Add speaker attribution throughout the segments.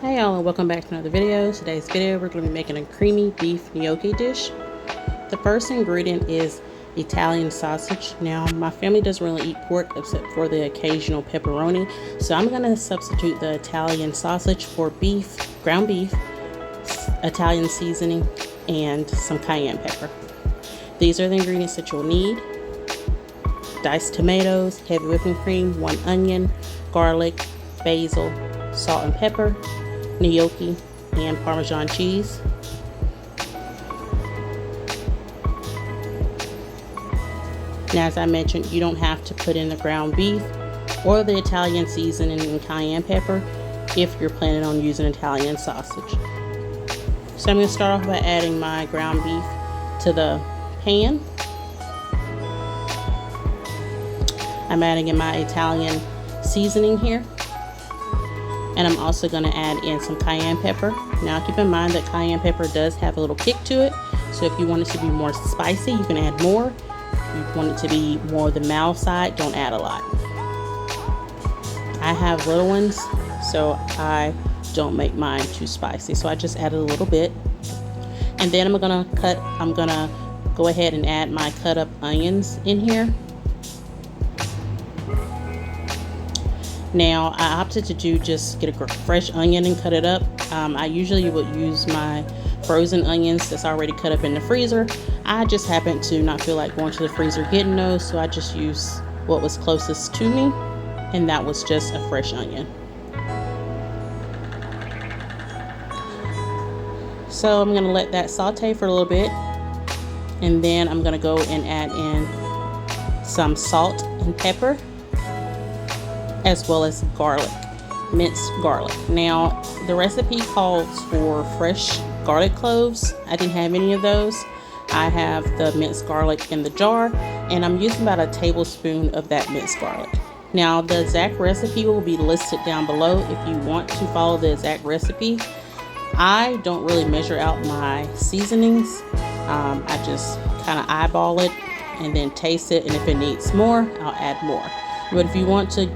Speaker 1: Hey y'all, and welcome back to another video. Today's video we're going to be making a creamy beef gnocchi dish. The first ingredient is Italian sausage. Now my family doesn't really eat pork except for the occasional pepperoni, so I'm going to substitute the Italian sausage for beef, ground beef, Italian seasoning, and some cayenne pepper. These are the ingredients that you'll need: diced tomatoes, heavy whipping cream, 1 onion, garlic, basil, salt and pepper, gnocchi, and Parmesan cheese. Now, as I mentioned, you don't have to put in the ground beef or the Italian seasoning and cayenne pepper if you're planning on using Italian sausage. So I'm going to start off by adding my ground beef to the pan. I'm adding in my Italian seasoning here. And I'm also going to add in some cayenne pepper. Now keep in mind that cayenne pepper does have a little kick to it, so if you want it to be more spicy, you can add more. If you want it to be more the mild side, don't add a lot. I have little ones, so I don't make mine too spicy, so I just added a little bit. And then I'm gonna go ahead and add my cut up onions in here. Now I opted to just get a fresh onion and cut it up. I usually would use my frozen onions that's already cut up in the freezer. I just happened to not feel like going to the freezer getting those, so I just used what was closest to me, and that was just a fresh onion. So I'm gonna let that saute for a little bit, and then I'm gonna go and add in some salt and pepper, as well as garlic, minced garlic. Now the recipe calls for fresh garlic cloves. I didn't have any of those. I have the minced garlic in the jar, and I'm using about a tablespoon of that minced garlic. Now the exact recipe will be listed down below if you want to follow the exact recipe. I don't really measure out my seasonings. I just kind of eyeball it and then taste it, and if it needs more, I'll add more. But if you want to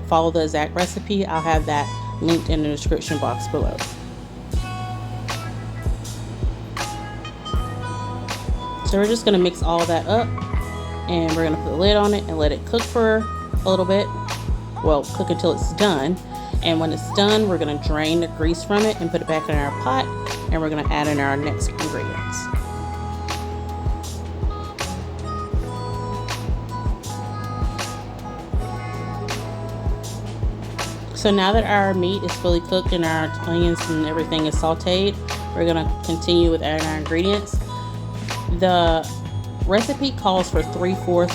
Speaker 1: follow the exact recipe, I'll have that linked in the description box below. So we're just going to mix all that up, and we're going to put the lid on it and let it cook for a little bit. Well, cook until it's done. And when it's done, we're going to drain the grease from it and put it back in our pot, and we're going to add in our next ingredients. So now that our meat is fully cooked and our onions and everything is sauteed, we're going to continue with adding our ingredients. The recipe calls for 3/4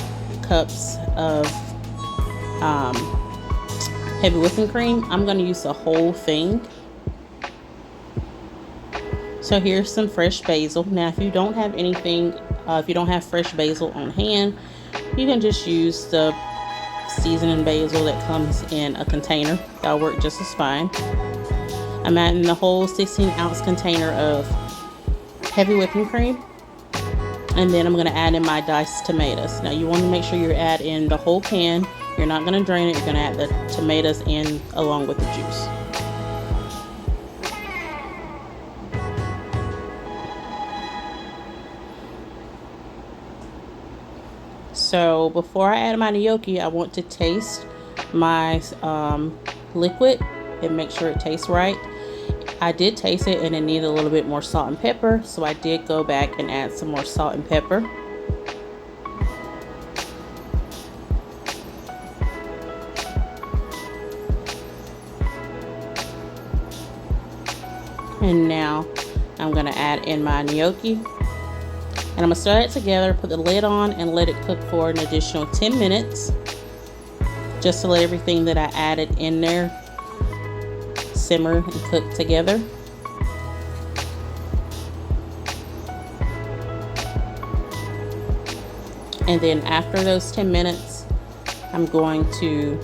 Speaker 1: cups of heavy whipping cream. I'm going to use the whole thing. So here's some fresh basil. Now if you don't have if you don't have fresh basil on hand, you can just use the seasoning basil that comes in a container. That'll work just as fine. I'm adding the whole 16-ounce container of heavy whipping cream, and then I'm going to add in my diced tomatoes. Now you want to make sure you add in the whole can. You're not going to drain it. You're going to add the tomatoes in along with the juice. So before I add my gnocchi, I want to taste my liquid and make sure it tastes right. I did taste it, and it needed a little bit more salt and pepper, so I did go back and add some more salt and pepper. And now I'm going to add in my gnocchi. And I'm going to stir it together, put the lid on, and let it cook for an additional 10 minutes. Just to let everything that I added in there simmer and cook together. And then after those 10 minutes, I'm going to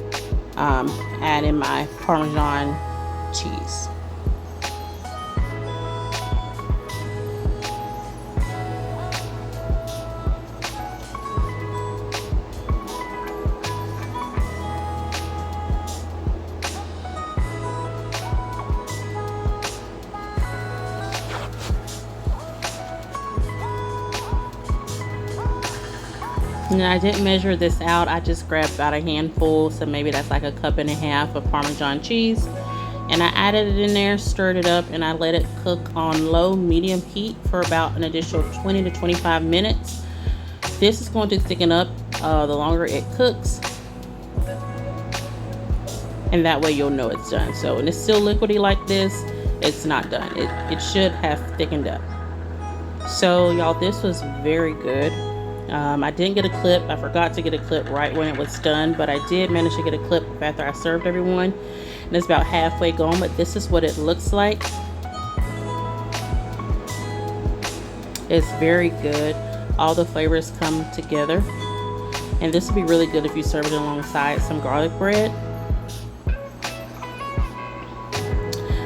Speaker 1: add in my Parmesan cheese. And I didn't measure this out. I just grabbed about a handful, so maybe that's like a cup and a half of Parmesan cheese. And I added it in there, stirred it up, and I let it cook on low medium heat for about an additional 20 to 25 minutes. This is going to thicken up the longer it cooks, and that way you'll know it's done. So when it's still liquidy like this, it's not done. It should have thickened up. So y'all, this was very good. I didn't get a clip. I forgot to get a clip right when it was done, but I did manage to get a clip after I served everyone. And it's about halfway gone, but this is what it looks like. It's very good. All the flavors come together. And this would be really good if you serve it alongside some garlic bread.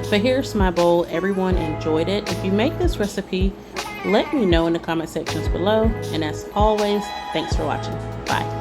Speaker 1: But here's my bowl. Everyone enjoyed it. If you make this recipe, let me know in the comment sections below. And as always, thanks for watching. Bye.